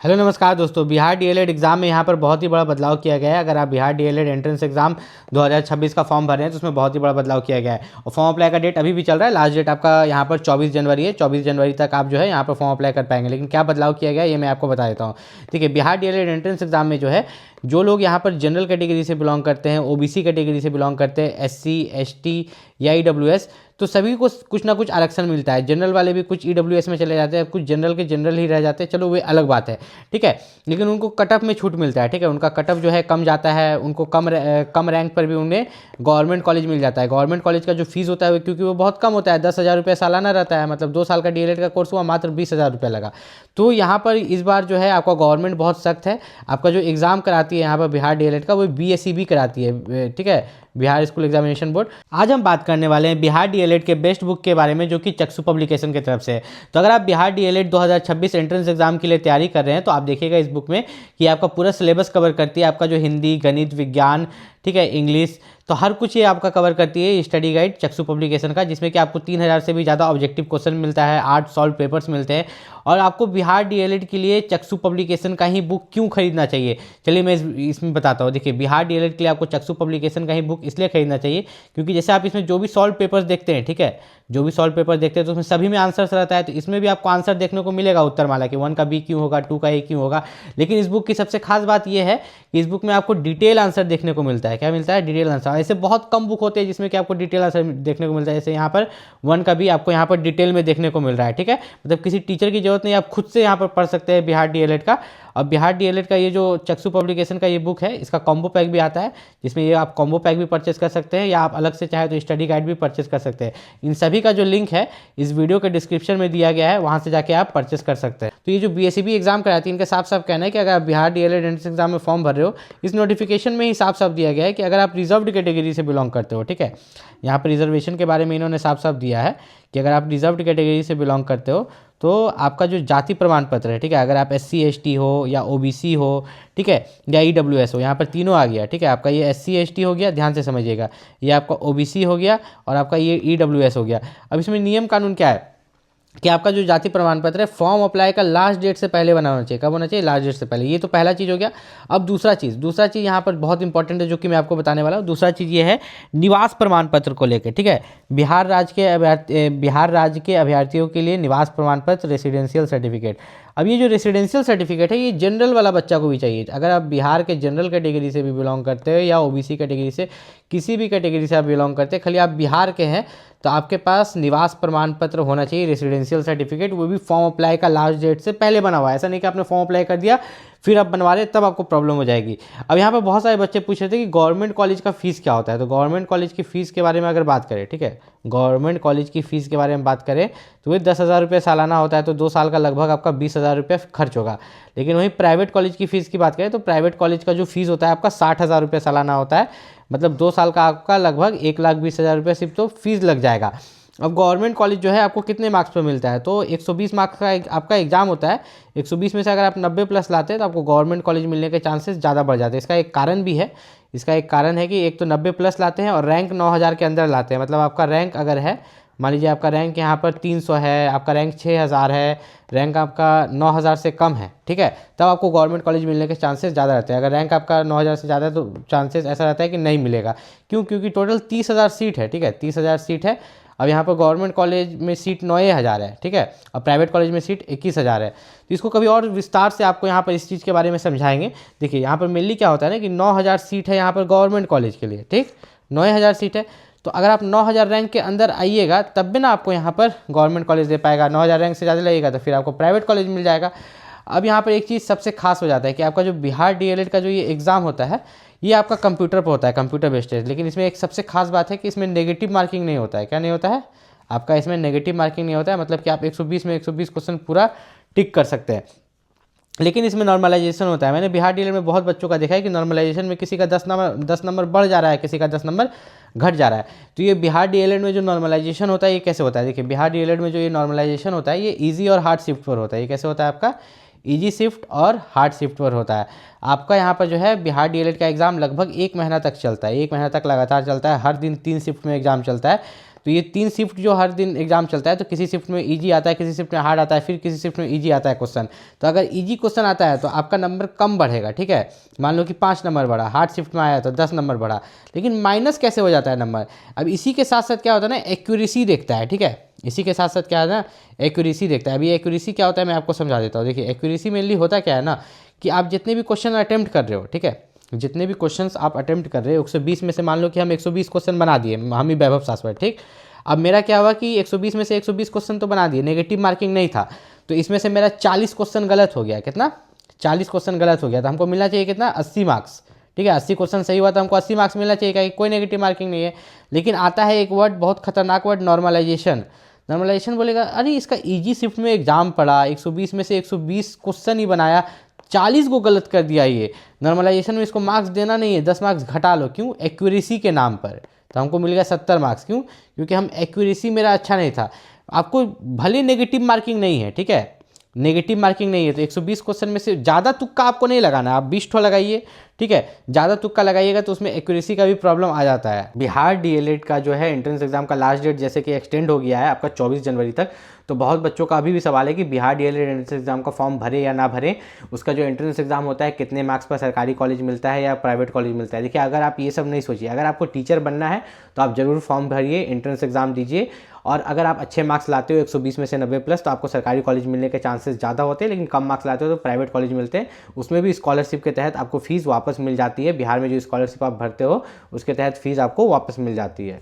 Hello नमस्कार दोस्तों। Bihar DElEd exam में यहाँ पर बहुत ही बड़ा बदलाव किया गया है। अगर आप बिहार डीएलएड एंट्रेंस एग्जाम 2026 का फॉर्म भर रहे हैं तो उसमें बहुत ही बड़ा बदलाव किया गया है और फॉर्म अप्लाई का डेट अभी भी चल रहा है। लास्ट डेट आपका यहाँ पर 24 जनवरी है। 24 जनवरी तक आप जो है यहाँ पर फॉर्म अप्लाई कर पाएंगे। लेकिन क्या बदलाव किया गया है ये मैं आपको बता देता हूँ। ठीक है, बिहार डीएलएड एंट्रेंस एग्जाम में जो है जो लोग यहाँ पर जनरल कैटेगरी से बिलोंग करते हैं, ओबीसी कैटेगरी से बिलोंग करते हैं, एससी एसटी या ईडब्ल्यूएस, तो सभी को कुछ ना कुछ आरक्षण मिलता है। जनरल वाले भी कुछ ईडब्ल्यूएस में चले जाते हैं, कुछ जनरल के जनरल ही रह जाते हैं, चलो वे अलग बात है। ठीक है, लेकिन उनको कट ऑफ में छूट मिलता है। ठीक है, उनका कट ऑफ जो है कम जाता है, उनको कम रैंक पर भी उन्हें गवर्नमेंट कॉलेज मिल जाता है। गवर्नमेंट कॉलेज का जो फीस होता है क्योंकि वो बहुत कम होता है, 10,000 रुपये सालाना रहता है, मतलब 2 साल का डीएलएड का कोर्स हुआ, मात्र 20,000 रुपये लगा। तो यहाँ पर इस बार जो है आपका गवर्नमेंट बहुत सख्त है। आपका जो एग्ज़ाम कराती है यहाँ पर बिहार डीएलएड का, वो बीएसईबी कराती है। ठीक है, बिहार स्कूल एग्जामिनेशन बोर्ड। आज हम बात करने वाले हैं बिहार डीएलएड के बेस्ट बुक के बारे में, जो कि चक्षु पब्लिकेशन की तरफ से है। तो अगर आप बिहार डीएलएड 2026 एंट्रेंस एग्जाम के लिए तैयारी कर रहे हैं तो आप देखिएगा इस बुक में कि आपका पूरा सिलेबस कवर करती है। आपका जो हिंदी, गणित, विज्ञान, ठीक है, इंग्लिश, तो हर कुछ ये आपका कवर करती है स्टडी गाइड चक्षु पब्लिकेशन का, जिसमें कि आपको 3000 से भी ज़्यादा ऑब्जेक्टिव क्वेश्चन मिलता है, 8 सॉल्व पेपर्स मिलते हैं। और आपको बिहार डीएलएड के लिए चक्षु पब्लिकेशन का ही बुक क्यों खरीदना चाहिए, चलिए मैं इसमें बताता हूँ। देखिए, बिहार डीएलएड के लिए आपको चक्षु पब्लिकेशन का ही बुक इसलिए खरीदना चाहिए क्योंकि जैसे आप इसमें जो भी सॉल्व पेपर्स देखते हैं, ठीक है, जो भी सॉल्व पेपर देखते हैं तो उसमें सभी में आंसर्स रहता है। तो इसमें भी आपको आंसर देखने को मिलेगा उत्तरमाला कि 1 का बी क्यों होगा, 2 का ए क्यों होगा। लेकिन इस बुक की सबसे खास बात यह है कि इस बुक में आपको डिटेल आंसर देखने को मिलता है। क्या मिलता है? Detail answer. ऐसे बहुत कम बुक होते हैं जिसमें कि आपको डिटेल आंसर देखने को मिलता है। जैसे यहाँ पर 1 का भी आपको यहाँ पर डिटेल में देखने को मिल रहा है। ठीक है, मतलब किसी टीचर की जरूरत नहीं, आप खुद से यहाँ पर पढ़ सकते हैं बिहार डीएलएड का। और बिहार डीएलएड का ये जो चक्षु पब्लिकेशन का ये बुक है, इसका कॉम्बो पैक भी आता है, जिसमें ये आप कॉम्बो पैक भी परचेस कर सकते हैं या आप अलग से चाहे तो स्टडी गाइड भी परचेस कर सकते हैं। इन सभी का जो लिंक है इस वीडियो के डिस्क्रिप्शन में दिया गया है, वहाँ से जाके आप परचेस कर सकते हैं। तो ये जो बीएसईबी एग्जाम कराती है, इनका साफ साफ कहना है कि अगर आप बिहार डीएलएड एंट्रेंस एग्जाम में फॉर्म भर रहे हो, इस नोटिफिकेशन में ही साफ साफ दिया गया है कि अगर आप रिजर्व्ड कैटेगरी से बिलोंग करते हो, ठीक है, यहाँ पर रिजर्वेशन के बारे में इन्होंने साफ साफ दिया है कि अगर आप रिजर्व्ड कैटेगरी से बिलोंग करते हो तो आपका जो जाति प्रमाण पत्र है, ठीक है, अगर आप एससी एसटी हो या ओबीसी हो, ठीक है, या ईडब्ल्यूएस हो, यहाँ पर तीनों आ गया। ठीक है, आपका ये एससी एसटी हो गया, ध्यान से समझिएगा, ये आपका ओबीसी हो गया और आपका ये ईडब्ल्यूएस हो गया। अब इसमें नियम कानून क्या है कि आपका जो जाति प्रमाण पत्र है फॉर्म अप्लाई का लास्ट डेट से पहले बना होना चाहिए। कब होना चाहिए? लास्ट डेट से पहले। ये तो पहला चीज़ हो गया। अब दूसरा चीज़ यहाँ पर बहुत इंपॉर्टेंट है, जो कि मैं आपको बताने वाला हूँ। दूसरा चीज़ ये है निवास प्रमाण पत्र को लेकर। ठीक है, बिहार राज्य के अभ्यर्थियों के लिए निवास प्रमाण पत्र, रेसिडेंशियल सर्टिफिकेट। अब ये जो रेसिडेंशियल सर्टिफिकेट है ये जनरल वाला बच्चा को भी चाहिए। अगर आप बिहार के जनरल कैटेगरी से भी बिलोंग करते हो या ओबीसी कैटेगरी से, किसी भी कैटेगरी से आप बिलोंग करते हैं, खाली आप बिहार के हैं तो आपके पास निवास प्रमाण पत्र होना चाहिए, रेसिडेंशियल सर्टिफिकेट, वो भी फॉर्म अप्लाई का लास्ट डेट से पहले बना हुआ है। ऐसा नहीं कि आपने फॉर्म अप्लाई कर दिया फिर आप बनवा रहे तब आपको प्रॉब्लम हो जाएगी। अब यहाँ पर बहुत सारे बच्चे पूछ रहे थे कि गवर्नमेंट कॉलेज का फीस क्या होता है। तो गवर्नमेंट कॉलेज की फ़ीस के बारे में अगर बात करें, ठीक है, गवर्नमेंट कॉलेज की फ़ीस के बारे में बात करें तो वही 10,000 रुपये सालाना होता है। तो 2 साल का लगभग आपका 20,000 रुपये खर्च होगा। लेकिन वहीं प्राइवेट कॉलेज की फ़ीस की बात करें तो प्राइवेट कॉलेज का जो फीस होता है आपका 60,000 रुपये सालाना होता है। मतलब 2 साल का आपका लगभग 1,20,000 रुपये सिर्फ तो फीस लग जाएगा। अब गवर्नमेंट कॉलेज जो है आपको कितने मार्क्स पर मिलता है? तो 120 मार्क्स का आपका एग्जाम होता है। 120 में से अगर आप 90 प्लस लाते हैं तो आपको गवर्नमेंट कॉलेज मिलने के चांसेस ज़्यादा बढ़ जाते हैं। इसका एक कारण भी है। इसका एक कारण है कि एक तो 90 प्लस लाते हैं और रैंक 9,000 के अंदर लाते हैं। मतलब आपका रैंक अगर है, मान लीजिए आपका रैंक यहाँ पर 300 है, आपका रैंक 6,000 है, रैंक आपका 9,000 से कम है, ठीक है, तब आपको गवर्नमेंट कॉलेज मिलने के चांसेस ज़्यादा रहते हैं। अगर रैंक आपका 9,000 से ज़्यादा है तो चांसेस ऐसा रहता है कि नहीं मिलेगा। क्यों? क्योंकि टोटल 30,000 सीट है। ठीक है, 30,000 सीट है। अब यहाँ पर गवर्नमेंट कॉलेज में सीट 9,000 है, ठीक है, और प्राइवेट कॉलेज में सीट 21,000 है। तो इसको कभी और विस्तार से आपको यहाँ पर इस चीज़ के बारे में समझाएंगे। देखिए, यहाँ पर मेनली क्या होता है ना कि 9,000 सीट है यहाँ पर गवर्नमेंट कॉलेज के लिए, ठीक, 9,000 सीट है। तो अगर आप 9,000 रैंक के अंदर आइएगा तब भी ना आपको यहाँ पर गवर्नमेंट कॉलेज दे पाएगा। 9,000 रैंक से ज़्यादा लगेगा तो फिर आपको प्राइवेट कॉलेज मिल जाएगा। अब यहाँ पर एक चीज़ सबसे खास हो जाता है कि आपका जो बिहार डीएलएड का जो ये एग्ज़ाम होता है ये आपका कंप्यूटर पर होता है, कंप्यूटर बेस्ड है। लेकिन इसमें एक सबसे खास बात है कि इसमें नेगेटिव मार्किंग नहीं होता है। क्या नहीं होता है? आपका इसमें नेगेटिव मार्किंग नहीं होता है। मतलब कि आप 120 में 120 क्वेश्चन पूरा टिक कर सकते हैं। लेकिन इसमें नॉर्मलाइजेशन होता है। मैंने बिहार डीएलएड में बहुत बच्चों का देखा है कि नॉर्मलाइजेशन में किसी का 10 नंबर बढ़ जा रहा है, किसी का 10 नंबर घट जा रहा है। तो ये बिहार डीएलएड में जो नॉर्मलाइजेशन होता है ये कैसे होता है? देखिए, बिहार डीएलएड में जो ये नॉर्मलाइजेशन होता है ये ईजी और हार्ड शिफ्ट पर होता है। ये कैसे होता है? आपका ईजी शिफ्ट और हार्ड शिफ्ट पर होता है। आपका यहाँ पर जो है बिहार डीएलएड का एग्ज़ाम लगभग 1 महीना तक चलता है। 1 महीना तक लगातार चलता है। हर दिन 3 शिफ्ट में एग्ज़ाम चलता है। तो ये 3 शिफ्ट जो हर दिन एग्जाम चलता है, तो किसी शिफ्ट में ईजी आता है, किसी शिफ्ट में हार्ड आता है, फिर किसी शिफ्ट में ईजी आता है क्वेश्चन। तो अगर ईजी क्वेश्चन आता है तो आपका नंबर कम बढ़ेगा, ठीक है। मान लो कि 5 नंबर बढ़ा, हार्ड शिफ्ट में आया तो 10 नंबर बढ़ा, लेकिन माइनस कैसे हो जाता है नंबर। अब इसी के साथ साथ क्या होता है ना, एक्यूरेसी देखता है, ठीक है। इसी के साथ साथ क्या है ना, एक्यूरेसी देखता है। अभी एक्यूरेसी क्या होता है मैं आपको समझा देता हूँ। देखिए एक्यूरेसी मेनली होता क्या है ना, कि आप जितने भी क्वेश्चन अटेम्प्ट कर रहे हो, ठीक है, जितने भी क्वेश्चंस आप अटेम्प्ट कर रहे हो 120 में से मान लो कि हम 120 क्वेश्चन बना दिए, हम ही वैभव शाश्वत, ठीक। अब मेरा क्या हुआ कि 120 में से 120 क्वेश्चन तो बना दिए, नेगेटिव मार्किंग नहीं था, तो इसमें से मेरा 40 क्वेश्चन गलत हो गया। कितना? 40 क्वेश्चन गलत हो गया। तो हमको मिलना चाहिए कितना? 80 मार्क्स, ठीक है। 80 क्वेश्चन सही हुआ तो हमको 80 मार्क्स मिलना चाहिए, कोई नेगेटिव मार्किंग नहीं है। लेकिन आता है एक वर्ड, बहुत खतरनाक वर्ड, नॉर्मलाइजेशन। नॉर्मलाइजेशन बोलेगा अरे इसका ईजी शिफ्ट में एग्जाम पड़ा, 120 में से 120 क्वेश्चन ही बनाया, 40 को गलत कर दिया। ये नॉर्मलाइजेशन में इसको मार्क्स देना नहीं है, 10 मार्क्स घटा लो। क्यों? एक्यूरेसी के नाम पर। तो हमको मिल गया 70 मार्क्स। क्यों? क्योंकि हम एक्यूरेसी मेरा अच्छा नहीं था। आपको भले नेगेटिव मार्किंग नहीं है, ठीक है, नेगेटिव मार्किंग नहीं है, तो 120 क्वेश्चन में से ज़्यादा तुक्का आपको नहीं लगाना, आप 20 ठो लगाइए, ठीक है। ज़्यादा तुक्का लगाइएगा तो उसमें एक्यूरेसी का भी प्रॉब्लम आ जाता है। बिहार डीएलएड का जो है एंट्रेंस एग्जाम का लास्ट डेट जैसे कि एक्सटेंड हो गया है आपका 24 जनवरी तक, तो बहुत बच्चों का अभी भी सवाल है कि बिहार डीएलएड एंट्रेंस एग्जाम का फॉर्म भरे या ना भरे। उसका जो एंट्रेंस एग्जाम होता है कितने मार्क्स पर सरकारी कॉलेज मिलता है या प्राइवेट कॉलेज मिलता है। देखिए अगर आप ये सब नहीं सोचिए, अगर आपको टीचर बनना है तो आप जरूर फॉर्म भरिए, एंट्रेंस एग्जाम दीजिए, और अगर आप अच्छे मार्क्स लाते हो 120 में से 90 प्लस, तो आपको सरकारी कॉलेज मिलने के चांसेस ज़्यादा होते हैं। लेकिन कम मार्क्स लाते हो तो प्राइवेट कॉलेज मिलते हैं, उसमें भी स्कॉलरशिप के तहत आपको फीस वापस मिल जाती है। बिहार में जो स्कॉलरशिप आप भरते हो उसके तहत फीस आपको वापस मिल जाती है।